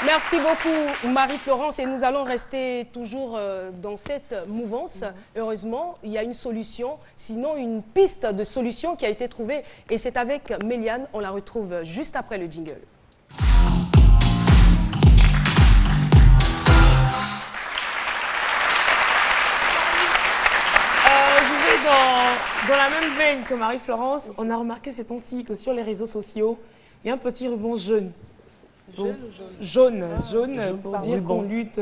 Merci beaucoup Marie-Florence et nous allons rester toujours dans cette mouvance. Heureusement, il y a une solution, sinon une piste de solution qui a été trouvée et c'est avec Méliane, on la retrouve juste après le jingle. Dans la même veine que Marie-Florence, on a remarqué ces temps-ci que sur les réseaux sociaux, il y a un petit ruban jaune. Jaune pour dire qu'on lutte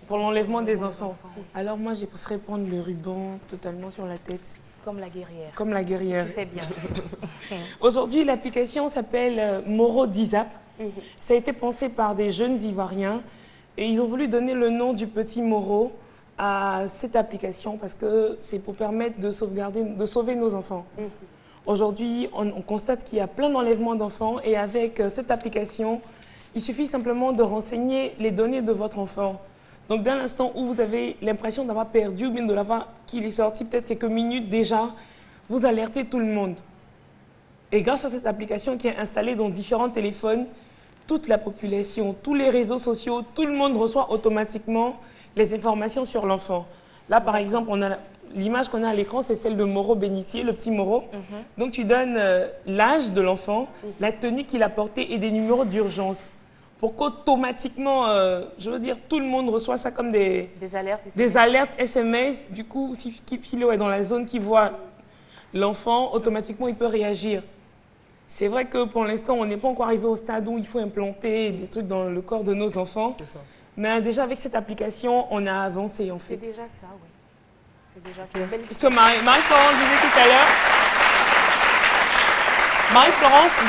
pour l'enlèvement des enfants. Alors moi, j'ai préféré prendre le ruban totalement sur la tête. Comme la guerrière. Comme la guerrière. Tu fais bien. Aujourd'hui, l'application s'appelle Moro Dizap. Ça a été pensé par des jeunes Ivoiriens et ils ont voulu donner le nom du petit Moro à cette application parce que c'est pour permettre de sauver nos enfants. Aujourd'hui, on constate qu'il y a plein d'enlèvements d'enfants et avec cette application, il suffit simplement de renseigner les données de votre enfant. Donc, dès l'instant où vous avez l'impression d'avoir perdu ou bien de l'avoir qu'il est sorti peut-être quelques minutes déjà, vous alertez tout le monde. Et grâce à cette application qui est installée dans différents téléphones, toute la population, tous les réseaux sociaux, tout le monde reçoit automatiquement les informations sur l'enfant. Là, par exemple, l'image qu'on a à l'écran, c'est celle de Moro Bénitier, le petit Moro. Donc, tu donnes l'âge de l'enfant, la tenue qu'il a portée et des numéros d'urgence. Pour qu'automatiquement, je veux dire, tout le monde reçoit ça comme des alertes SMS. Du coup, si Philo est dans la zone qui voit l'enfant, automatiquement, il peut réagir. C'est vrai que pour l'instant, on n'est pas encore arrivé au stade où il faut implanter des trucs dans le corps de nos enfants. Mais déjà, avec cette application, on a avancé, en fait. C'est déjà ça, oui. C'est déjà ça. Parce que Marie-Florence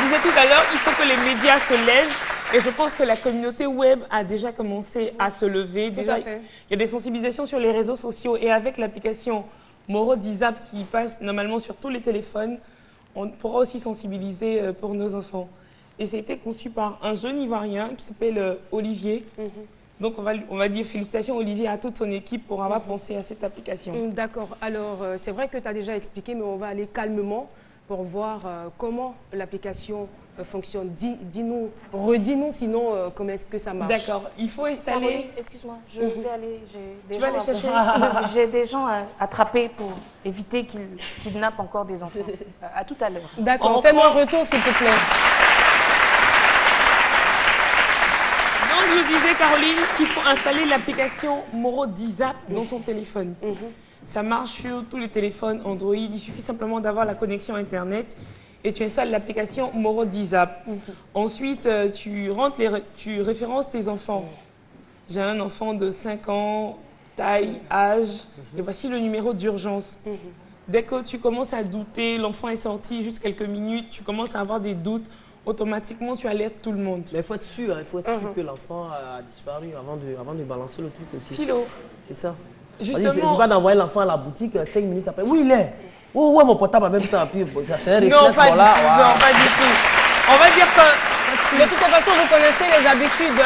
disait tout à l'heure, il faut que les médias se lèvent. Et je pense que la communauté web a déjà commencé à se lever. Déjà, il y a des sensibilisations sur les réseaux sociaux. Et avec l'application Moro Dizap qui passe normalement sur tous les téléphones, on pourra aussi sensibiliser pour nos enfants. Et ça a été conçu par un jeune Ivoirien qui s'appelle Olivier. Donc, on va dire félicitations Olivier à toute son équipe pour avoir pensé à cette application. D'accord. Alors, c'est vrai que tu as déjà expliqué, mais on va aller calmement pour voir comment l'application fonctionne. Dis-nous, redis-nous sinon comment est-ce que ça marche. D'accord. Il faut installer... Excuse-moi, je vais aller... Tu vas aller chercher? J'ai des gens à attraper pour éviter qu'ils kidnappent encore des enfants. À tout à l'heure. D'accord. Fais-moi un retour, s'il te plaît. Donc, je disais, Caroline, qu'il faut installer l'application Moro Dizap dans son téléphone. Ça marche sur tous les téléphones Android. Il suffit simplement d'avoir la connexion Internet et tu installes l'application Moro Dizap. Ensuite, tu références tes enfants. J'ai un enfant de 5 ans, taille, âge, et voici le numéro d'urgence. Dès que tu commences à douter, l'enfant est sorti juste quelques minutes, tu commences à avoir des doutes, automatiquement, tu alertes tout le monde. Mais il faut être sûr, que l'enfant a disparu avant de balancer le truc aussi. Philo. C'est ça. Justement. C'est pas d'envoyer l'enfant à la boutique 5 minutes après. Oui, il est. Oh, ouais, mon portable en même temps. Puis, ça c'est un réflexe. Non, pas du tout. Non, pas du tout. On va dire que... De toute façon, vous connaissez les habitudes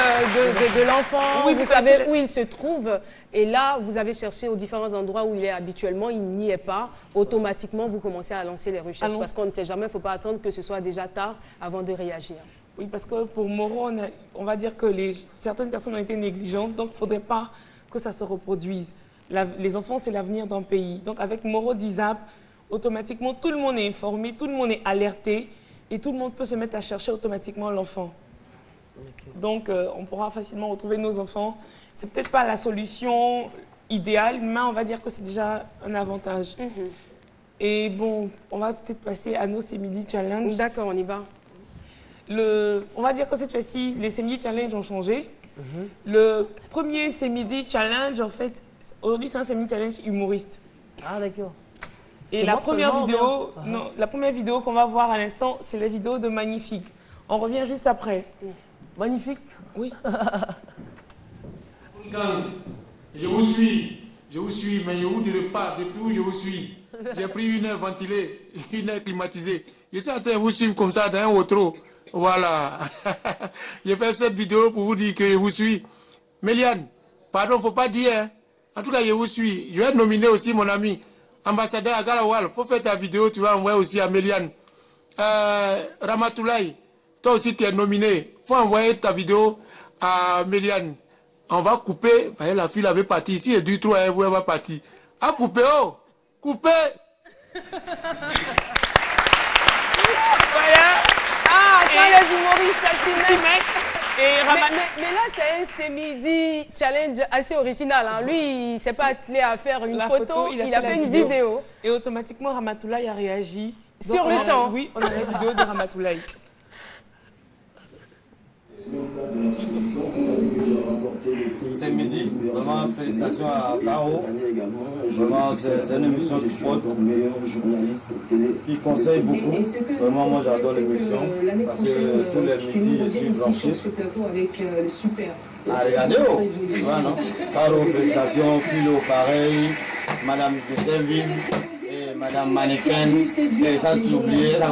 de l'enfant, oui, vous savez où il se trouve. Et là, vous avez cherché aux différents endroits où il est habituellement, il n'y est pas. Automatiquement, vous commencez à lancer les recherches parce qu'on ne sait jamais, il ne faut pas attendre que ce soit déjà tard avant de réagir. Oui, parce que pour Moro, on va dire que certaines personnes ont été négligentes, donc il ne faudrait pas que ça se reproduise. Les enfants, c'est l'avenir d'un pays. Donc avec Moro Dizap, automatiquement, tout le monde est informé, tout le monde est alerté et tout le monde peut se mettre à chercher automatiquement l'enfant. Donc, on pourra facilement retrouver nos enfants. C'est peut-être pas la solution idéale, mais on va dire que c'est déjà un avantage. Et bon, on va peut-être passer à nos C'est Midi Challenge. D'accord, on y va. On va dire que cette fois-ci, les C'est Midi Challenge ont changé. Le premier C'est Midi Challenge, en fait, aujourd'hui, c'est un C'est Midi Challenge humoriste. Ah, d'accord. Et la première vidéo qu'on va voir à l'instant, c'est la vidéo de Magnifique. On revient juste après. Magnifique. Oui. Je vous suis, mais je ne vous dirai pas depuis où je vous suis. J'ai pris une heure ventilée, une heure climatisée. Je suis en train de vous suivre comme ça dans un autre. Voilà. J'ai fait cette vidéo pour vous dire que je vous suis. Méliane, pardon, il ne faut pas dire. Hein. En tout cas, je vous suis. Je vais nominer aussi mon ami, ambassadeur Agalawal. Il faut faire ta vidéo, tu vas envoyer aussi à Méliane. Ramatoulaye, toi aussi tu es nominé. Il faut envoyer ta vidéo à Méliane, on va couper. La fille avait parti ici et du 3, elle va partir. Ah, couper, oh! Couper! Voilà. Ah, quand les humoristes s'y mettent. Et Mais là, c'est midi challenge assez original. Hein. Lui, il ne s'est pas attelé à faire une photo, il a fait une vidéo. Et automatiquement, Ramatoulaye a réagi. Sur le champ. Oui, on a la vidéo de Ramatoulaye. C'est midi, vraiment félicitations à Tao. Vraiment c'est une émission qui porte, qui conseille beaucoup. Vraiment moi j'adore l'émission parce que tous les midis je suis branché. Ah regardez oh, tu vois non? Tao félicitations, Philo pareil, Madame Joséphine. Madame Mannequin, sans t'oublier, ça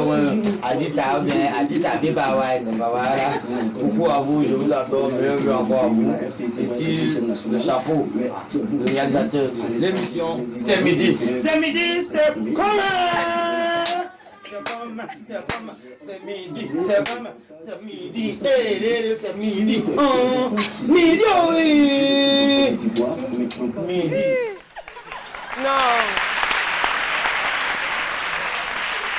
a dit ça bien, a dit ça bien, bah ouais, c'est pas voilà. Beaucoup à vous, je vous adore, meilleur encore à vous. C'est le chapeau, le réalisateur de l'émission, c'est midi. C'est midi, c'est comme c'est midi, c'est comme c'est midi, c'est midi, midi. Non.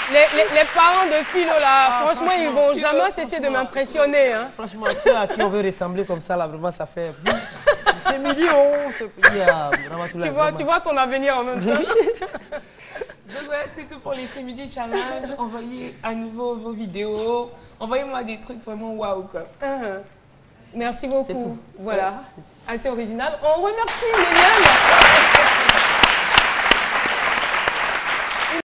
Les parents de Philo, là, franchement, ils vont jamais cesser de m'impressionner. Hein. Franchement, ceux à qui on veut ressembler comme ça, là, vraiment, ça fait... C'est midi, oh, c'est midi. Tu vois ton avenir en même temps. Donc voilà, c'était tout pour les C'est midi challenge. Envoyez à nouveau vos vidéos. Envoyez-moi des trucs vraiment waouh, quoi. Merci beaucoup. Voilà, assez original. On remercie Méliane.